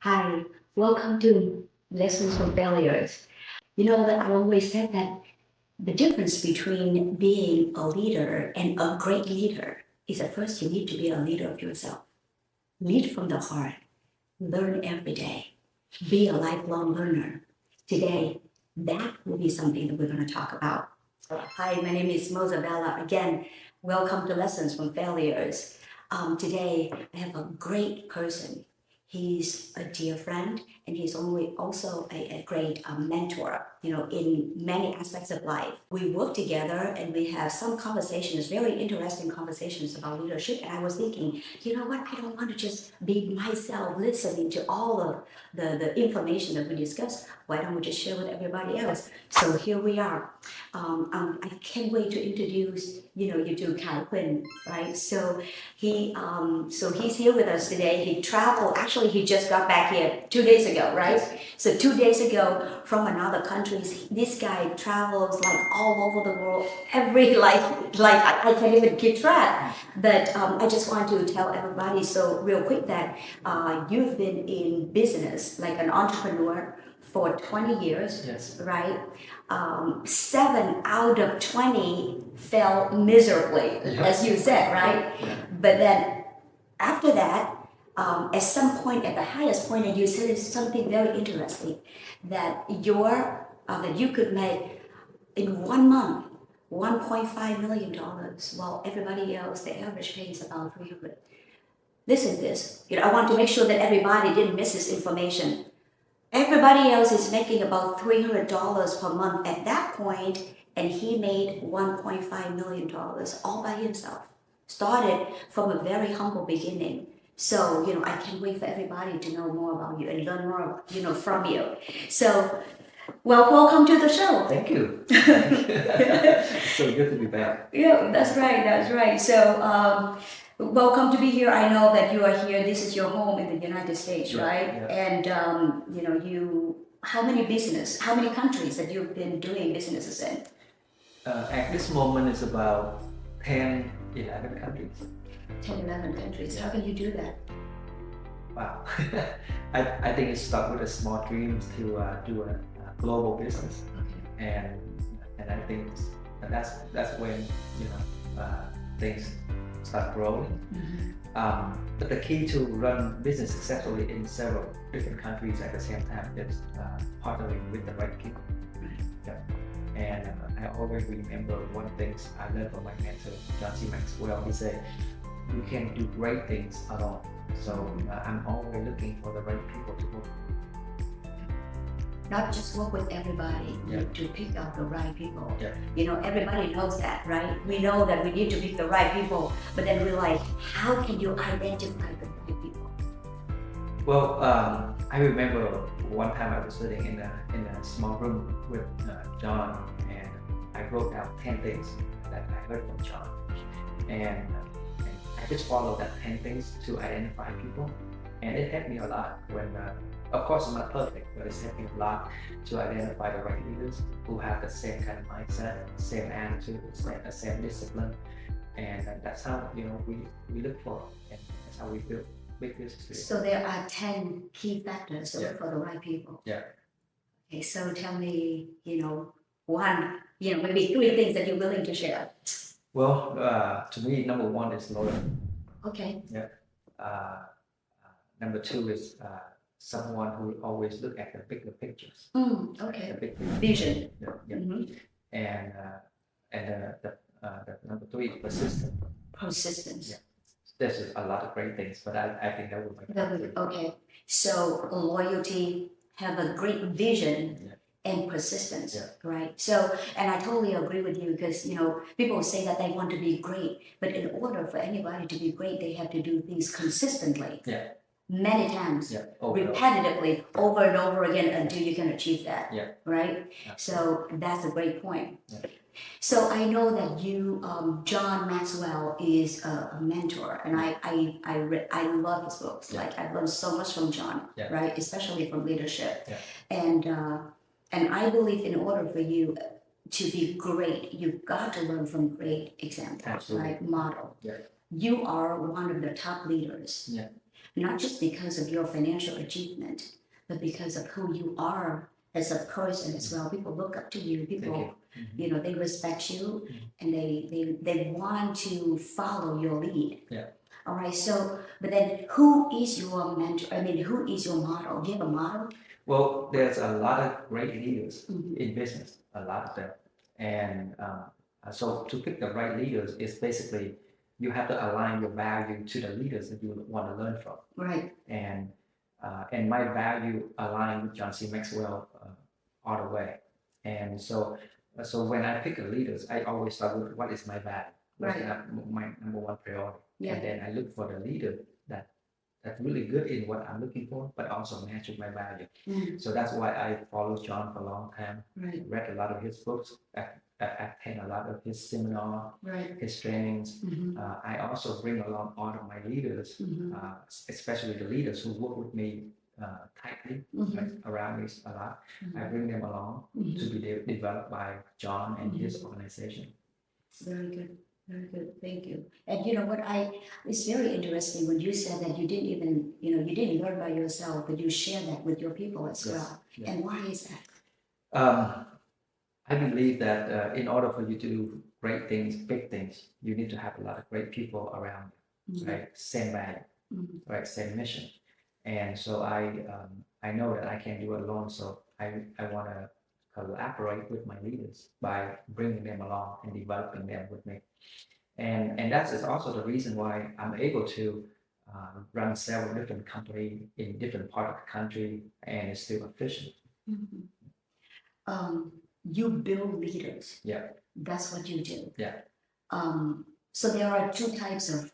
Hi, welcome to Lessons from Failures. You know that I always said that the difference between being a leader and a great leader is that first you need to be a leader of yourself. Lead from the heart, learn every day, be a lifelong learner. Today, that will be something that we're going to talk about. Hi, my name is Moza-Bella. Again, welcome to Lessons from Failures. Today, I have a great person. He's a dear friend, and he's also a great mentor, in many aspects of life. We work together and we have some conversations, very interesting conversations about leadership. And I was thinking, you know what? I don't want to just be myself listening to all of the information that we discuss. Why don't we just share with everybody else? So here we are. I can't wait to introduce, you to Khai Huynh, right? So he's here with us today. He traveled. Actually, he just got back here 2 days ago, right? Yes. So 2 days ago from another countries. This guy travels like all over the world. Every like I can't even keep track. But I just want to tell everybody so real quick that you've been in business like an entrepreneur for 20 years, Yes. right? 7 out of 20 fell miserably, Yeah. as you said, right? Yeah. But then after that, at some point, at the highest point, and you said something very interesting that that you could make in 1 month $1.5 million, while everybody else, the average pay is about 300. Listen to this. I want to make sure that everybody didn't miss this information. Everybody else is making about $300 per month at that point, and he made $1.5 million all by himself. Started from a very humble beginning. So, I can't wait for everybody to know more about you and learn more, from you. So, welcome to the show. Thank you. It's so good to be back. Yeah, that's right. That's right. So, welcome to be here. I know that you are here. This is your home in the United States, Yeah, right? yeah. And how many countries that you've been doing businesses in? At this moment, it's about 10, 11 countries. 10, 11 countries. How can you do that? Wow. I think it started with a small dream to do a global business, Okay. and I think that's when things start growing. Mm-hmm. But the key to run business successfully in several different countries at the same time is partnering with the right people. Yeah. And I always remember one of the things I learned from my mentor, John C. Maxwell. He said, "You can do great things alone." So I'm always looking for the right people to work with. Not just work with everybody, Yeah. to pick out the right people. Yeah. Everybody knows that, right? We know that we need to pick the right people, but then we're like, how can you identify the right people? Well, I remember one time I was sitting in a small room with John, and I wrote down 10 things that I heard from John, and I just followed that 10 things to identify people, and it helped me a lot when. Of course, I'm not perfect, but it's helping a lot to identify the right leaders who have the same kind of mindset, same attitude, same discipline, and that's how we look for, and that's how we build big businesses. So there are 10 key factors to look for the right people. Yeah. Okay, so tell me, one, maybe 3 things that you're willing to share. Well, to me, number one is loyalty. Okay. Yeah. Number two is someone who always look at the bigger pictures. Okay. The big Vision. Yeah. Yeah. Mm-hmm. And the number three is persistence. Persistence. Yeah. There's a lot of great things, but I think that would make it. Okay. So loyalty, have a great vision. Yeah. And persistence, Yeah. right? So, and I totally agree with you because, people say that they want to be great, but in order for anybody to be great, they have to do things consistently. Yeah. Many times. Yeah. Repetitively, over and over again until you can achieve that. Yeah. Right? Absolutely. So that's a great point. Yeah. So I know that you, John Maxwell, is a mentor, and I love his books. Yeah. Like I've learned so much from John, Yeah. right? Especially from leadership. Yeah. And I believe in order for you to be great, you've got to learn from great examples, Absolutely. right? Model. Yeah. You are one of the top leaders. Yeah. not just because of your financial achievement, but because of who you are as a person as well. People look up to you. People, they respect you, and they want to follow your lead. Yeah. All right. So, but then, who is your mentor? I mean, who is your model? Do you have a model? Well, there's a lot of great leaders in business, a lot of them. And so to pick the right leaders is basically you have to align your value to the leaders that you want to learn from. Right. And my value aligned with John C. Maxwell all the way. And so when I pick a leaders, I always start with what is my value, what's my number one priority. Yeah. And then I look for the leader that's really good in what I'm looking for, but also match with my value. So that's why I followed John for a long time. Right. Read a lot of his books, attend a lot of his seminar, his trainings. I also bring along all of my leaders, especially the leaders who work with me tightly, right, around me a lot. I bring them along to be developed by John and his organization. Very good. Very good, thank you. And you know what, it's very interesting when you said that you didn't even, you didn't learn by yourself, but you share that with your people as well. Yeah. And why is that? I believe that in order for you to do great things, big things, you need to have a lot of great people around you, right? Same value, right? Same mission. And so I know that I can't do it alone, so I want to collaborate with my leaders by bringing them along and developing them with me. And that is also the reason why I'm able to run several different companies in different parts of the country and it's still efficient. You build leaders. Yeah. That's what you do. Yeah. So there are two types of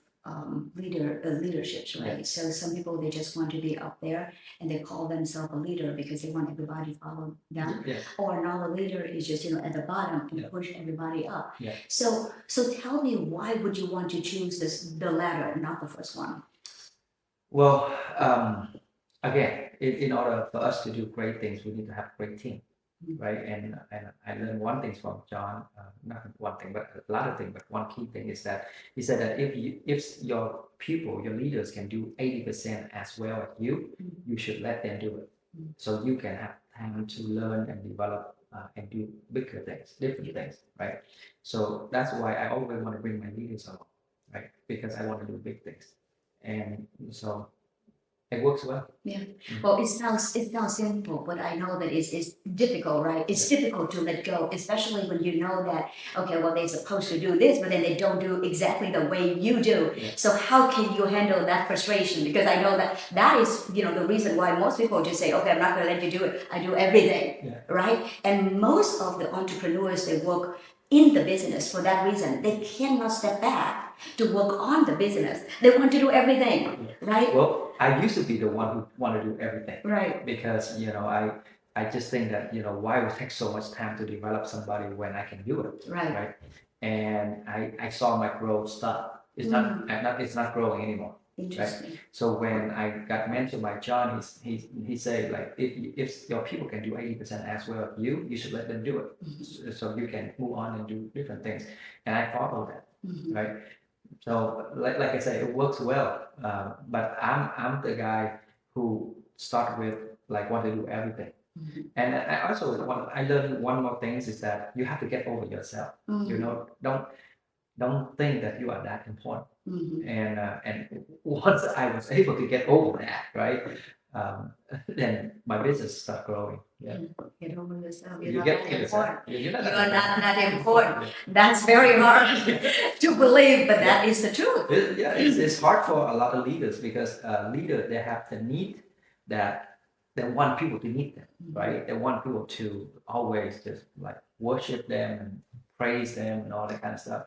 leaderships, right? Yeah. So some people, they just want to be up there and they call themselves a leader because they want everybody to follow them. Yeah. Or another leader is just, at the bottom and push everybody up. Yeah. So tell me, why would you want to choose the latter, not the first one? Well, again, in order for us to do great things, we need to have a great team. Right, and I learned one thing from John, not one thing, but a lot of things. But one key thing is that he said that if your people, your leaders can do 80% as well as you, you should let them do it, so you can have time to learn and develop and do bigger things, different things, right? So that's why I always want to bring my leaders along, right? Because I want to do big things, and so it works well. Yeah. Well, it sounds simple, but I know that it's difficult, right? It's difficult to let go, especially when you know that, okay, well, they're supposed to do this, but then they don't do exactly the way you do. Yeah. So how can you handle that frustration? Because I know that is, the reason why most people just say, okay, I'm not going to let you do it. I do everything, right? And most of the entrepreneurs, they work in the business for that reason. They cannot step back to work on the business. They want to do everything, right? Well, I used to be the one who wanted to do everything, right? Because I just think that why would it take so much time to develop somebody when I can do it, right? And I saw my growth stop. It's not growing anymore. Interesting. Right? So when I got mentored by John, he said, like, if your people can do 80% as well as you should let them do it, so you can move on and do different things. And I followed that, right? So like I said, it works well, but I'm the guy who start with want to do everything. And I also I learned one more thing is that you have to get over yourself. Don't think that you are that important. And once I was able to get over that, right, then my business started growing. Yeah. Get over yourself. You're not that important. You're not important. That's very hard to believe, but that is the truth. It's hard for a lot of leaders because leaders, they have the need that they want people to meet them, right? They want people to always just worship them and praise them and all that kind of stuff.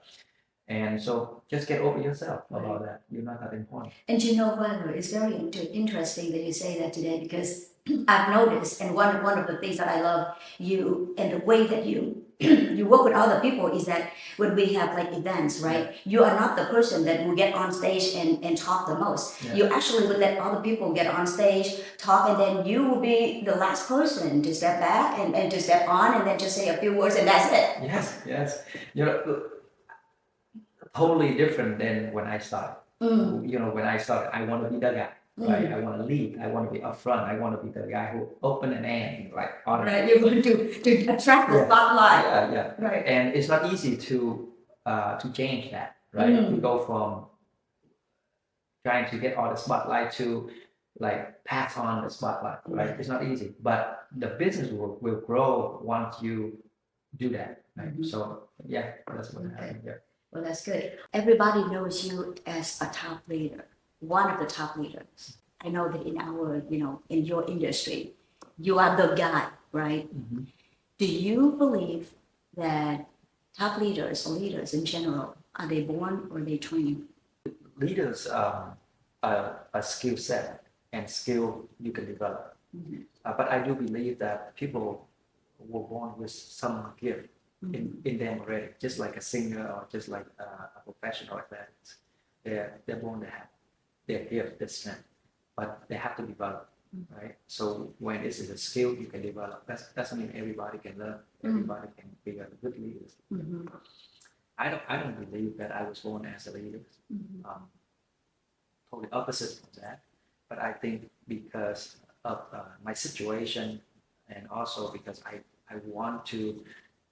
And so just get over yourself about that. You're not that important. And what? It's very interesting that you say that today, because I've noticed, and one of the things that I love you and the way that you you work with other people is that when we have events, right? You are not the person that will get on stage and talk the most. Yeah. You actually will let other people get on stage, talk, and then you will be the last person to step back and to step on and then just say a few words and that's it. Yes. Totally different than when I started. When I started, I want to be that guy. right? I want to lead. I want to be upfront. I want to be the guy who open an end, like on. Right, you're going to attract the Yeah. spotlight. Yeah. Right. And it's not easy to change that, right? To go from trying to get all the spotlight to like pass on the spotlight, right? It's not easy, but the business will grow once you do that, right? So yeah, that's what happened here. Well, that's good. Everybody knows you as a top leader, one of the top leaders. I know that in our, in your industry, you are the guy, right? Do you believe that top leaders or leaders in general, are they born or are they trained? Leaders a skill set and skill you can develop. But I do believe that people were born with some gift in them already, just like a singer or just like a professional athlete. They're born to have their gift, their strength, but they have to develop, right? So when this is a skill you can develop, that doesn't mean everybody can learn. Everybody can be a good leader. I don't believe that I was born as a leader. Totally opposite from that. But I think because of my situation and also because I want to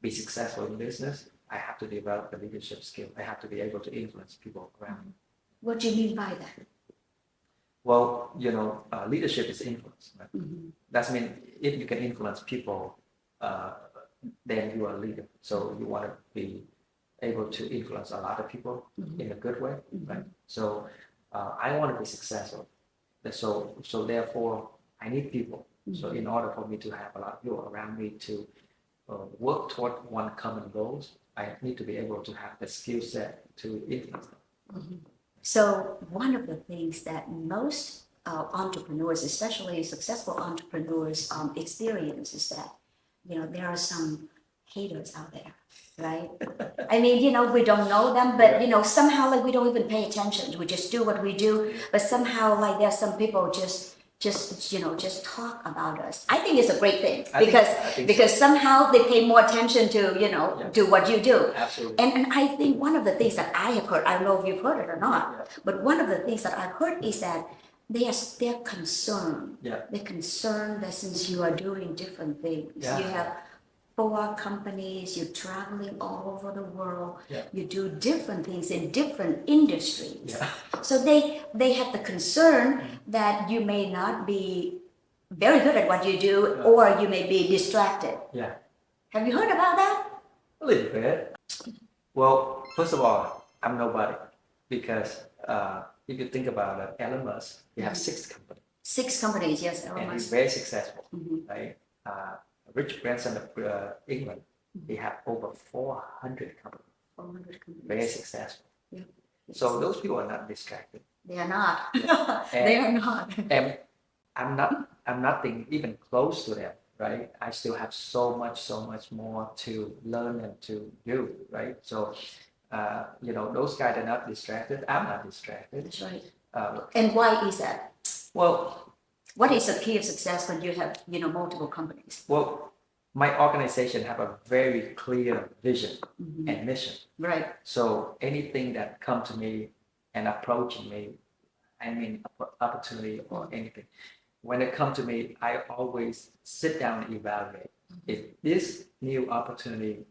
be successful in business, I have to develop the leadership skill. I have to be able to influence people around me. What do you mean by that? Well, leadership is influence. Right? That means if you can influence people, then you are a leader. So you want to be able to influence a lot of people in a good way, right? So I want to be successful. So therefore, I need people. So in order for me to have a lot of people around me to work toward one common goals, I need to be able to have the skill set to influence them. So one of the things that most entrepreneurs, especially successful entrepreneurs, experience is that, there are some haters out there, right? I mean, we don't know them, but somehow like we don't even pay attention. We just do what we do, but somehow like there's some people just talk about us. I think it's a great thing because somehow they pay more attention to do what you do. Absolutely. And I think one of the things that I have heard, I don't know if you've heard it or not, but one of the things that I've heard is that they're concerned. They're concerned that since you are doing different things, you have 4 companies, you're traveling all over the world, you do different things in different industries. So they have the concern that you may not be very good at what you do, or you may be distracted. Have you heard about that? A little bit. Well, first of all, I'm nobody because if you think about it, Elon Musk, he has 6 companies. 6 companies, yes, Elon And Musk. he's very successful, right? Rich Branson of England, they have over 400 companies. 400 companies. Very successful. So those people are not distracted. They are not. They are not. And I'm nothing even close to them, right? I still have so much more to learn and to do, right? So, those guys are not distracted. I'm not distracted. That's right. And why is that? Well, what is the key of success when you have, multiple companies? Well, my organization have a very clear vision and mission. Right. So anything that come to me and approaching me, I mean opportunity or anything, when it come to me, I always sit down and evaluate if this new opportunity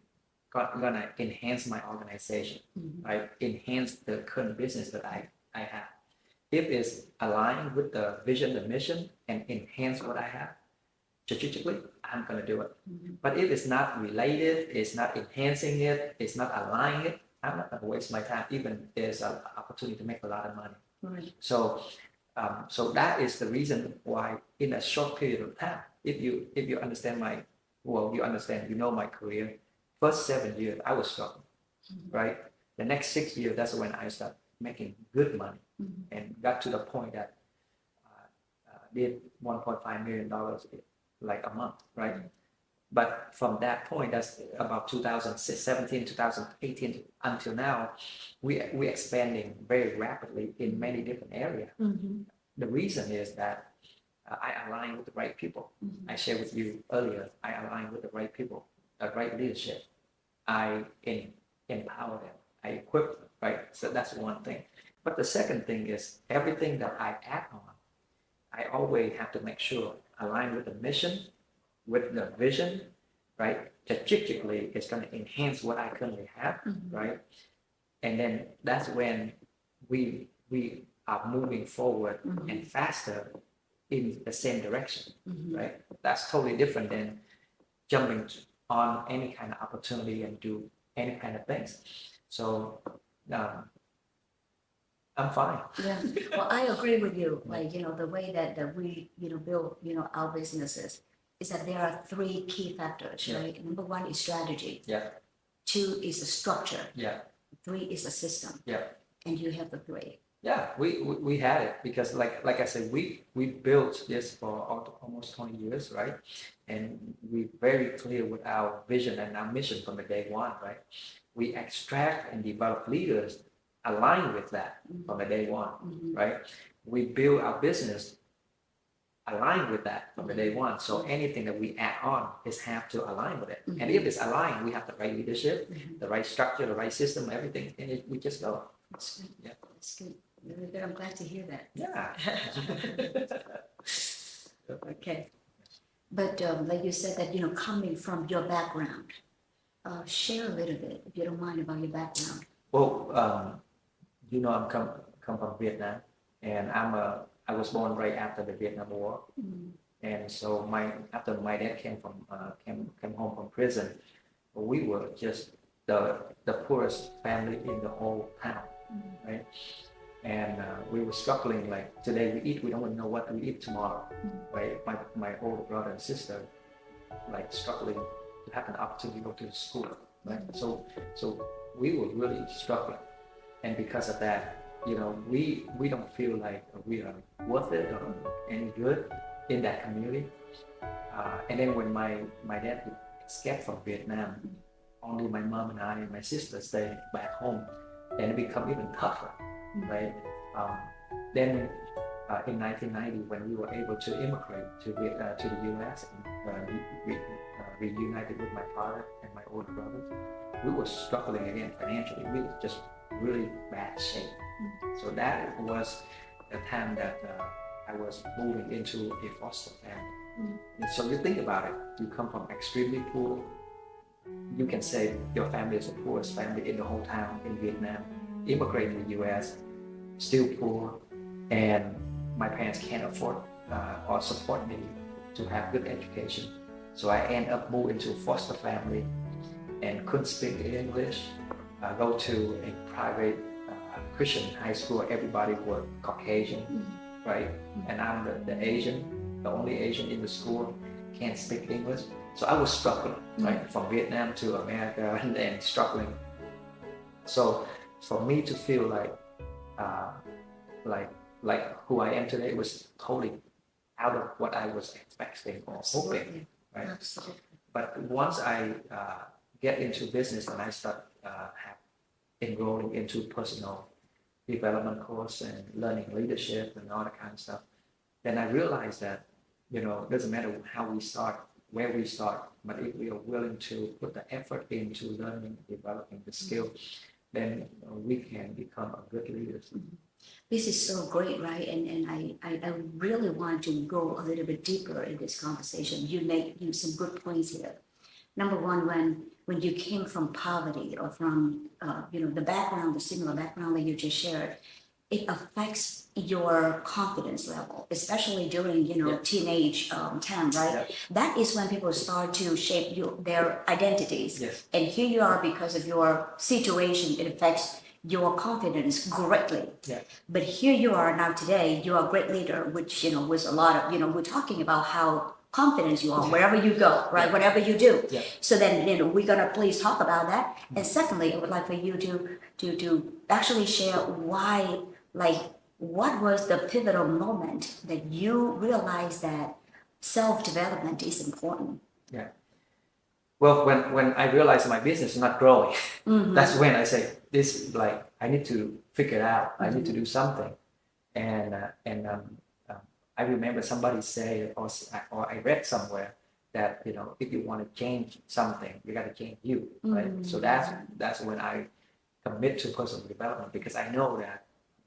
gonna enhance my organization, right? Enhance the current business that I have. If it's aligned with the vision, the mission, and enhance what I have, strategically, I'm going to do it. But if it's not related, it's not enhancing it, it's not aligning it, I'm not going to waste my time, even if there's an opportunity to make a lot of money. Right. So that is the reason why in a short period of time, if you understand you know my career, first 7 years, I was struggling, right? The next 6 years, that's when I started making good money and got to the point that did $1.5 million like a month, right? But from that point, that's about 2017, 2018 until now, we're expanding very rapidly in many different areas. The reason is that I align with the right people. I shared with you earlier, I align with the right people, the right leadership. I empower them, I equip them, right? So that's one thing. But the second thing is everything that I act on I always have to make sure align with the mission, with the vision, right? Strategically, it's going to enhance what I currently have, right? And then that's when we are moving forward and faster in the same direction, right? That's totally different than jumping on any kind of opportunity and do any kind of things. So I'm fine. Yeah, well, I agree with you. Like, the way that we, build, our businesses is that there are three key factors, Yeah. right? Number one is strategy. Yeah. Two is the structure. Yeah. Three is the system. Yeah. And you have the three. Yeah, we had it because like I said, we built this for almost 20 years, right? And we very clear with our vision and our mission from the day one, right? We extract and develop leaders aligned with that from the day one, right? We build our business aligned with that from the day one. So anything that we add on is have to align with it. And if it's aligned, we have the right leadership, the right structure, the right system, everything, and we just go. That's good. Yeah. That's good. Really good. I'm glad to hear that. Yeah. Okay. But like you said that, coming from your background, share a little bit, if you don't mind, about your background. Well, I'm come from Vietnam, and I was born right after the Vietnam War, and so after my dad came home from prison, we were just the poorest family in the whole town, right? And we were struggling. Like today we eat, we don't even know what we eat tomorrow, right? My older brother and sister, like struggling to have an opportunity to go to school, right? So we were really struggling, and because of that, we don't feel like we are worth it or any good in that community. And then when my dad escaped from Vietnam, only my mom and I and my sister stayed back home, and it became even tougher, right? Then in 1990, when we were able to immigrate to the U.S. and reunited with my father and my older brothers, we were struggling again financially. We were just really bad shape. So that was the time that I was moving into a foster family. And so you think about it, you come from extremely poor. You can say your family is the poorest family in the whole town in Vietnam, immigrate to the U.S., still poor, and my parents can't afford or support me to have good education. So I end up moving to a foster family and couldn't speak English. I go to a private Christian high school. Everybody was Caucasian, right? And I'm the Asian, the only Asian in the school, can't speak English. So I was struggling, right? From Vietnam to America and struggling. So for me to feel like who I am today was totally out of what I was expecting or hoping, right? Absolutely. But once I get into business and I start enrolling into personal development course and learning leadership and all that kind of stuff, then I realized that, it doesn't matter how we start, where we start, but if we are willing to put the effort into learning, developing the skill, then we can become a good leader. This is so great, right? And I really want to go a little bit deeper in this conversation. You make some good points here. Number one, when you came from poverty or from the background, the similar background that you just shared, it affects your confidence level, especially during teenage time, right? Yeah. That is when people start to shape their identities. Yes. And here you are, because of your situation, it affects your confidence greatly. Yeah. But here you are now today, you are a great leader, which was a lot of we're talking about how confident you are wherever you go, right? Whatever you do. Yeah. So then we're gonna please talk about that. And secondly, I would like for you to actually share why, what was the pivotal moment that you realized that self-development is important? Yeah. Well, when I realized my business is not growing, that's when I say, this I need to figure it out. I need to do something. And I remember somebody say, or I read somewhere that if you want to change something, you got to change you, right? So that's when I commit to personal development, because I know that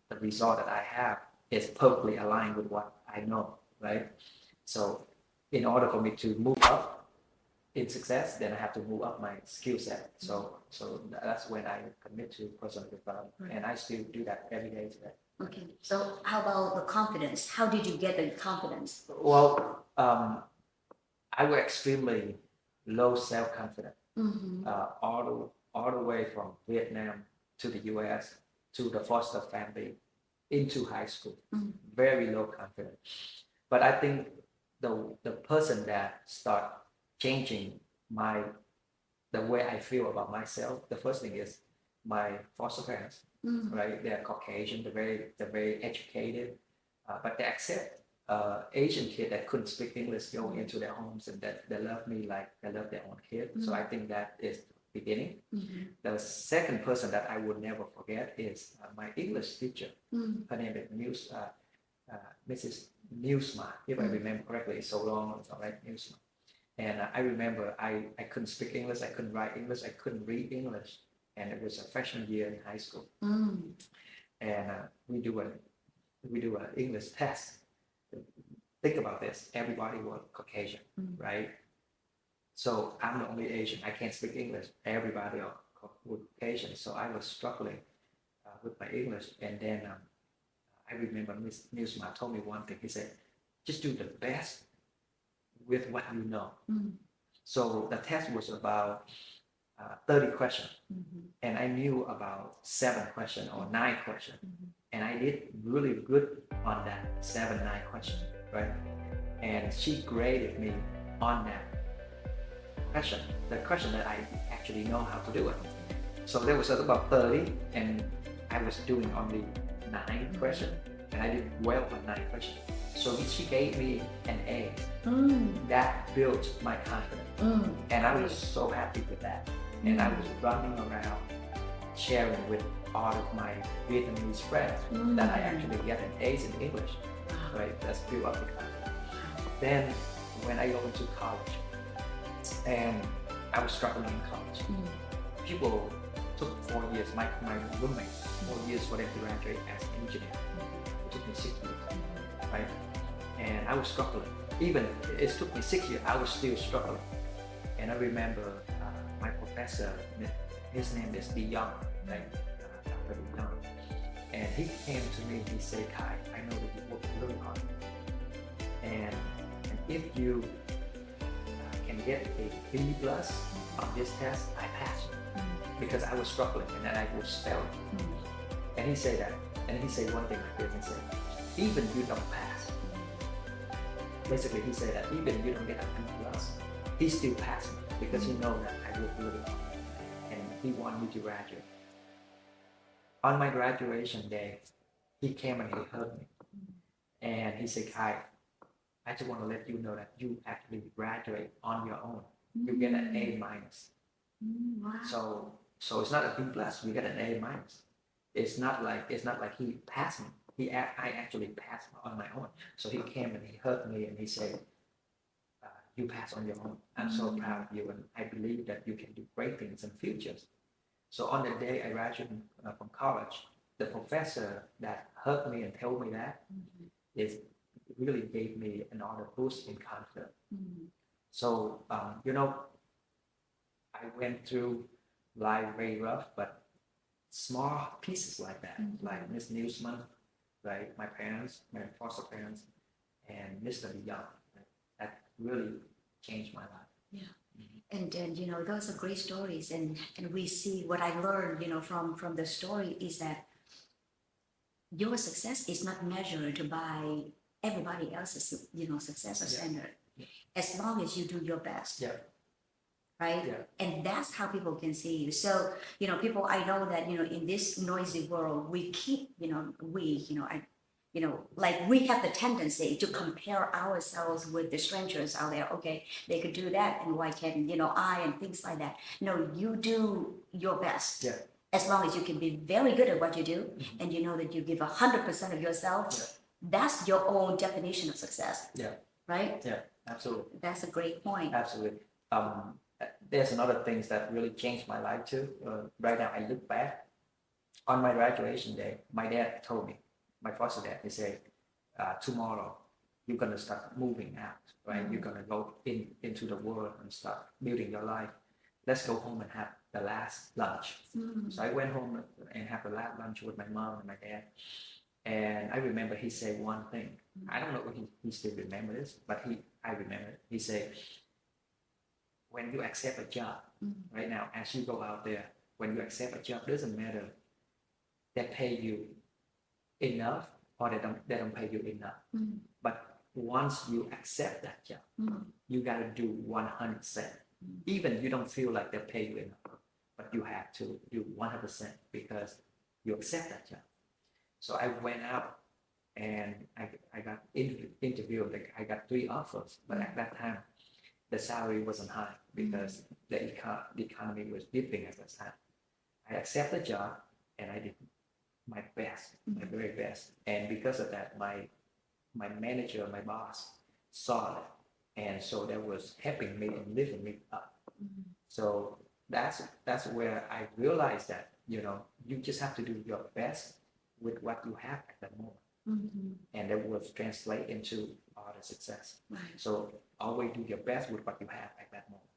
the result that I have is perfectly aligned with what I know right? So in order for me to move up in success, then I have to move up my skill set. So that's when I commit to personal development, and I still do that every day today. Okay. So how about the confidence? How did you get the confidence? Well, I was extremely low self-confidence, all the way from Vietnam to the U.S. to the foster family into high school. Very low confidence. But I think the person that start changing the way I feel about myself, the first thing is my foster parents, right? They're Caucasian, they're very educated, but they accept Asian kid that couldn't speak English go into their homes, and that they love me like they love their own kid. So I think that is the beginning. The second person that I would never forget is my English teacher. Her name is Mrs. Newsma, if I remember correctly. It's so long, it's all right, Newsma. And I remember I couldn't speak English, I couldn't write English, I couldn't read English. And it was a freshman year in high school. And we do an English test. Think about this, everybody was Caucasian, right? So I'm the only Asian, I can't speak English. Everybody are Caucasian, so I was struggling with my English. And then I remember Miss Newsma told me one thing. He said, just do the best with what you know. So the test was about 30 questions, and I knew about 7 questions or 9 questions, and I did really good on that 7, 9 questions, right? And she graded me on that question, the question that I actually know how to do it. So there was about 30, and I was doing only 9 questions, and I did well on 9 questions. So she gave me an A. That built my confidence. And I was so happy with that. And I was running around sharing with all of my Vietnamese friends that I actually get an A's in English. Right? That's built up the confidence. Then when I go into college, and I was struggling in college, people took 4 years, my roommates, 4 years for them to graduate as an engineer. It took me 6 years, right? And I was struggling. Even it took me 6 years, I was still struggling. And I remember my professor, his name is De Young, right? Dr. De Young. And he came to me, he said, Khai, I know that you work really hard. And if you can get a B plus on this test, I pass you. Because I was struggling and then I was failing. And he said that, and he said one thing like this, he said, even you don't pass. Basically, he said that even if you don't get a B plus, he still passed me because he knows that I work really hard and he wanted me to graduate. On my graduation day, he came and he hugged me. And he said, Khai, I just want to let you know that you actually graduate on your own. You get an A minus. Wow. So it's not a B plus, you get an A minus. It's not like he passed me. I actually passed on my own. So he came and he hugged me and he said, you pass on your own. I'm so proud of you and I believe that you can do great things in future. So on the day I graduated from college, the professor that hugged me and told me that is really gave me another boost in confidence. So, I went through life very rough, but small pieces like that, like Miss Newsman, right? My parents, my foster parents, and Mr. Young, right? That really changed my life. Yeah. And those are great stories. And we see what I learned, from the story is that your success is not measured by everybody else's, success or standard. As long as you do your best. Yeah. Right? Yeah. And that's how people can see you. So, people, I know that, in this noisy world, we keep, like we have the tendency to compare ourselves with the strangers out there. Okay, they could do that, and why can't, I, and things like that. No, you do your best. Yeah. As long as you can be very good at what you do, and you know that you give 100% of yourself, that's your own definition of success. Yeah. Right? Yeah, absolutely. That's a great point. Absolutely. There's another things that really changed my life too. Right now, I look back on my graduation day. My dad told me, my foster dad, he said, tomorrow you're gonna start moving out, right? You're gonna go into the world and start building your life. Let's go home and have the last lunch. So I went home and have the last lunch with my mom and my dad. And I remember he said one thing. I don't know if he still remembers this, but I remember it. He said, when you accept a job, right now, as you go out there, when you accept a job, doesn't matter they pay you enough or they don't pay you enough. But once you accept that job, you gotta do 100%. Even you don't feel like they pay you enough, but you have to do 100% because you accept that job. So I went out and I got interviewed. Like I got 3 offers, but at that time the salary wasn't high because the economy was dipping at that time. I accepted the job and I did my best, my very best. And because of that, my manager, my boss saw it. And so that was helping me and lifting me up. So that's where I realized that, you know, you just have to do your best with what you have at that moment. And that will translate into all the success. So always do your best with what you have at that moment.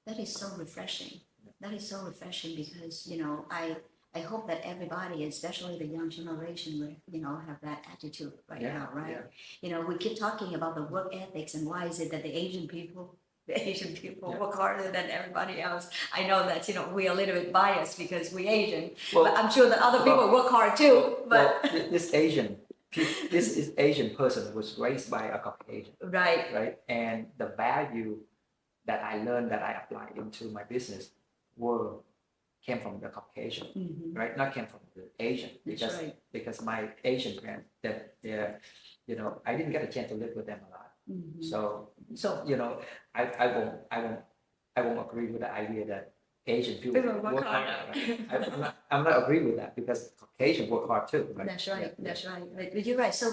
That is so refreshing. That is so refreshing because, you know, I hope that everybody, especially the young generation, will, you know, have that attitude now, right? Yeah. You know, we keep talking about the work ethics and why is it that the Asian people work harder than everybody else. I know that, you know, we're a little bit biased because we're Asian, but I'm sure that other people work hard too. But this Asian person was raised by a Caucasian, right? And the value that I learned that I applied into my business came from the Caucasian, right? Not came from the Asian because my Asian parents that they're, you know, I didn't get a chance to live with them a lot. So you know, I won't agree with the idea that Asian people work hard. Right? I'm not agree with that because Caucasian work hard too. Right? That's right. That's right. But you're right. So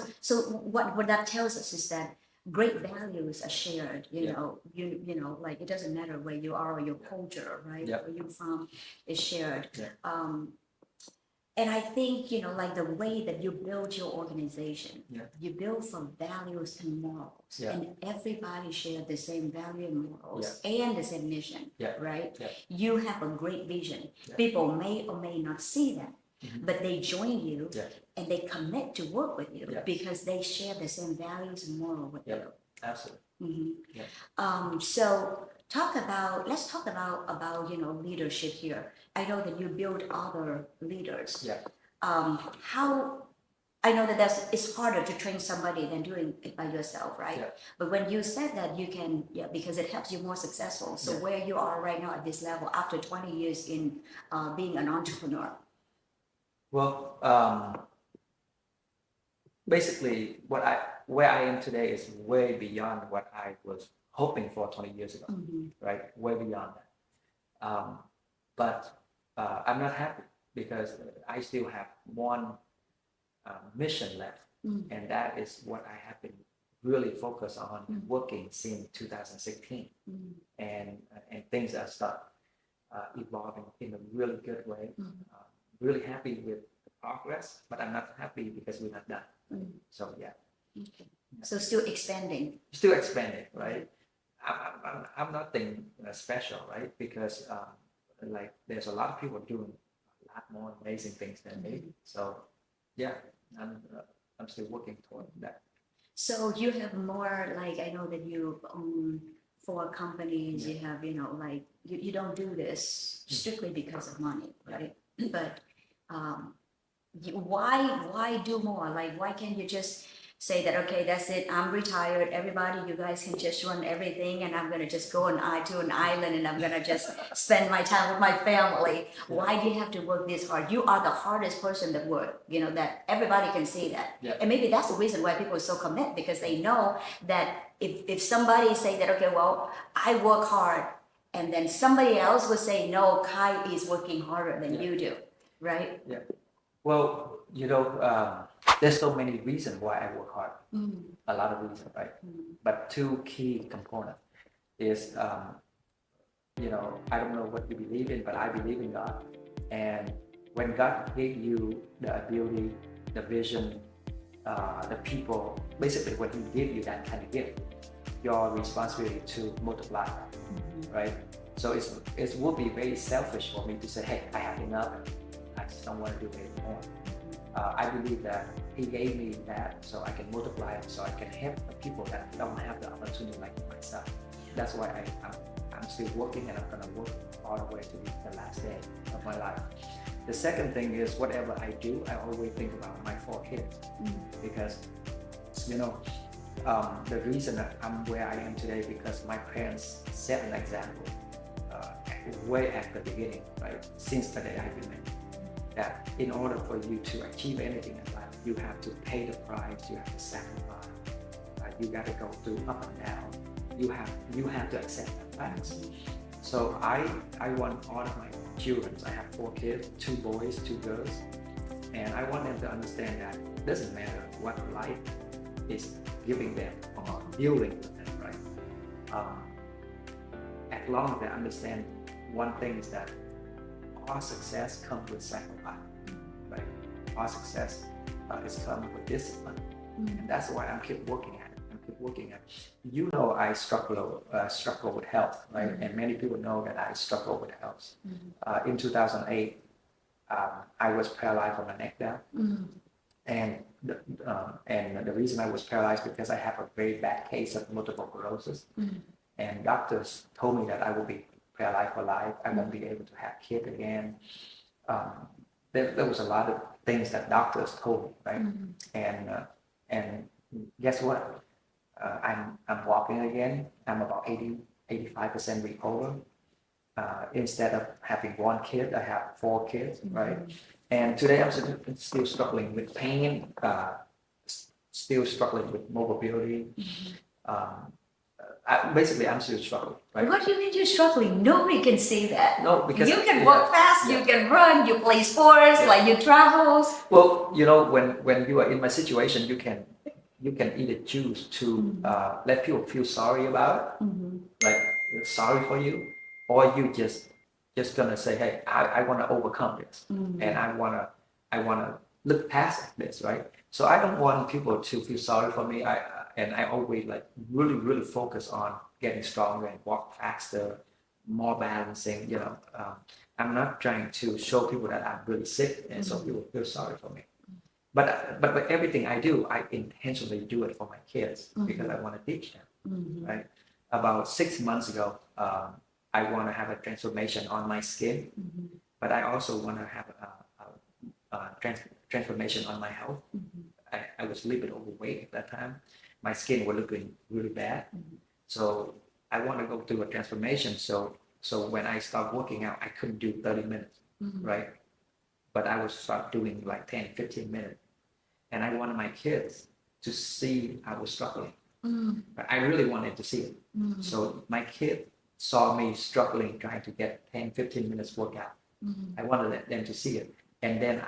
what that tells us is that great values are shared. You know, you know, like it doesn't matter where you are or your culture, right? Where you're from is shared. And I think, you know, like the way that you build your organization, you build from values and morals, and everybody share the same value and morals and the same mission, right? You have a great vision. People may or may not see that, but they join you and they commit to work with you because they share the same values and morals with you. Absolutely. So let's talk about you know, leadership here. I know that you build other leaders. How I know that it's harder to train somebody than doing it by yourself, right? But when you said that you can, because it helps you more successful. So where you are right now at this level after 20 years in being an entrepreneur. Well, basically, where I am today is way beyond what I was hoping for 20 years ago, right? Way beyond that. But I'm not happy because I still have one mission left, and that is what I have been really focused on working since 2016, and things are start evolving in a really good way. Really happy with the progress, but I'm not happy because we're not done. So So still expanding. Still expanding, right? I'm nothing special, right? Because like there's a lot of people doing a lot more amazing things than me. So I'm still working toward that. So you have more, like, I know that you own 4 companies. You have, you know, like you don't do this strictly because of money, right? But why do more? Like, why can't you just say that, okay, that's it, I'm retired, everybody, you guys can just run everything, and I'm gonna just go to an island and I'm gonna just spend my time with my family. Why do you have to work this hard? You are the hardest person that work, you know, that everybody can see that. And maybe that's the reason why people are so commit, because they know that if somebody say that, okay, well, I work hard, and then somebody else would say, no, Khai is working harder than you do, right? Well, you know, there's so many reasons why I work hard. A lot of reasons, right? But 2 key components is, you know, I don't know what you believe in, but I believe in God. And when God gave you the ability, the vision, the people, basically when he give you that kind of gift, your responsibility to multiply that, right? So it would be very selfish for me to say, hey, I have enough, I just don't want to do it anymore. I believe that he gave me that so I can multiply it, so I can help the people that don't have the opportunity like myself. That's why I'm still working, and I'm gonna work all the way to the last day of my life. The second thing is, whatever I do, I always think about my 4 kids, because the reason that I'm where I am today, because my parents set an example way at the beginning, right? Since the day I remember, that in order for you to achieve anything in life, you have to pay the price, you have to sacrifice, you got to go through up and down. You have to accept the facts. So I want all of my children, I have 4 kids, 2 boys, 2 girls, and I want them to understand that it doesn't matter what life is giving them or dealing with them, right? As long as they understand one thing is that all success comes with sacrifice, right? All success is come with discipline, and that's why I keep working at it. I struggle with health, right? And many people know that I struggle with health. In 2008, I was paralyzed from the neck down, and the reason I was paralyzed because I have a very bad case of multiple sclerosis, and doctors told me that I will be paralyzed for life. I won't be able to have kids again. There was a lot of things that doctors told me, right? And guess what? I'm walking again. I'm about 85% recovered. Instead of having 1 kid, I have 4 kids, right? And today I'm still struggling with pain, still struggling with mobility. Basically, I'm still struggling, right? What do you mean you're struggling? Nobody can say that. No, because you can walk fast, you can run, you play sports, like you travel. Well, when you are in my situation, you can either choose to let people feel sorry about it, like sorry for you, or you just gonna say, hey, I want to overcome this, and I wanna look past this, right? So I don't want people to feel sorry for me. I always like really focus on getting stronger and walk faster, more balancing. I'm not trying to show people that I'm really sick, and so people feel sorry for me. But everything I do, I intentionally do it for my kids because I want to teach them, right? About 6 months ago, I want to have a transformation on my skin, but I also want to have a transformation on my health. I was a little bit overweight at that time. My skin was looking really bad, so I want to go through a transformation. So when I start working out, I couldn't do 30 minutes, right? But I would start doing like 10, 15 minutes. And I wanted my kids to see I was struggling. But I really wanted to see it. So my kid saw me struggling, trying to get 10, 15 minutes workout. I wanted them to see it. And then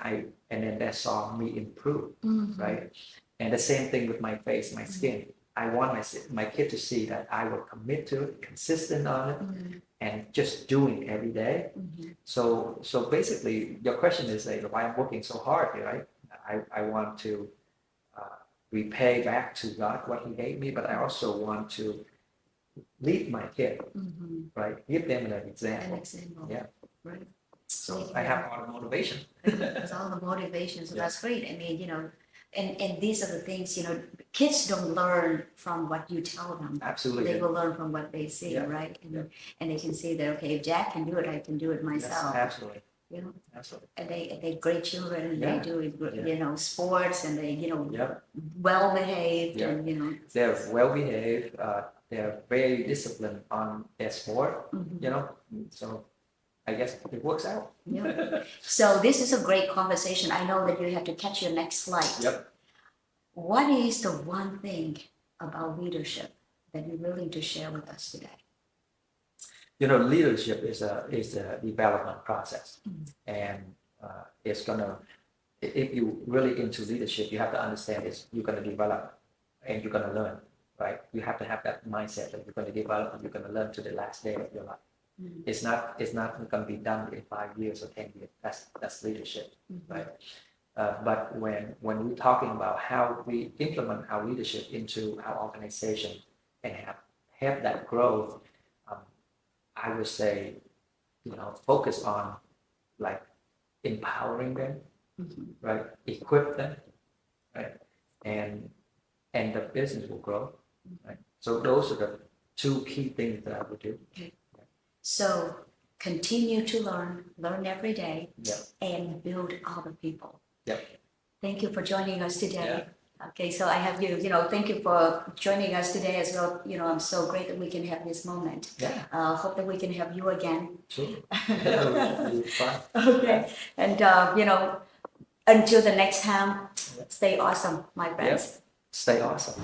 they saw me improve, right? And the same thing with my face, my skin. I want my kid to see that I will commit to it, consistent on it, and just doing every day. So basically, your question is like, why I'm working so hard, right? I want to repay back to God what He gave me, but I also want to lead my kid, right? Give them an example. Yeah. Right. So I have all the motivation. It's all the motivation, so that's great. I mean, and these are the things, kids don't learn from what you tell them. Absolutely. They will learn from what they see, right? And they can see that, okay, if Jack can do it, I can do it myself. Yes, absolutely. Absolutely. And they're great children, and they do, sports, and they, well behaved, and they're well behaved. They're very disciplined on their sport. So I guess it works out. So this is a great conversation. I know that you have to catch your next flight. What is the one thing about leadership that you're willing to share with us today? Leadership is a development process, and it's gonna. If you really into leadership, you have to understand is you're gonna develop, and you're gonna learn, right? You have to have that mindset that you're gonna develop and you're gonna learn to the last day of your life. It's not gonna be done in 5 years or 10 years. That's leadership, right? But when we're talking about how we implement our leadership into our organization and have that growth, I would say, focus on like empowering them, right? Equip them, right? And the business will grow, right? So those are the two key things that I would do. So continue to learn every day, Yeah. and build other people. Yeah. Thank you for joining us today. Yeah. Okay, so I have you, thank you for joining us today as well. I'm so great that we can have this moment. Yeah. Hope that we can have you again. Sure. Yeah, it'll be fun. Okay, and until the next time, stay awesome, my friends. Stay awesome.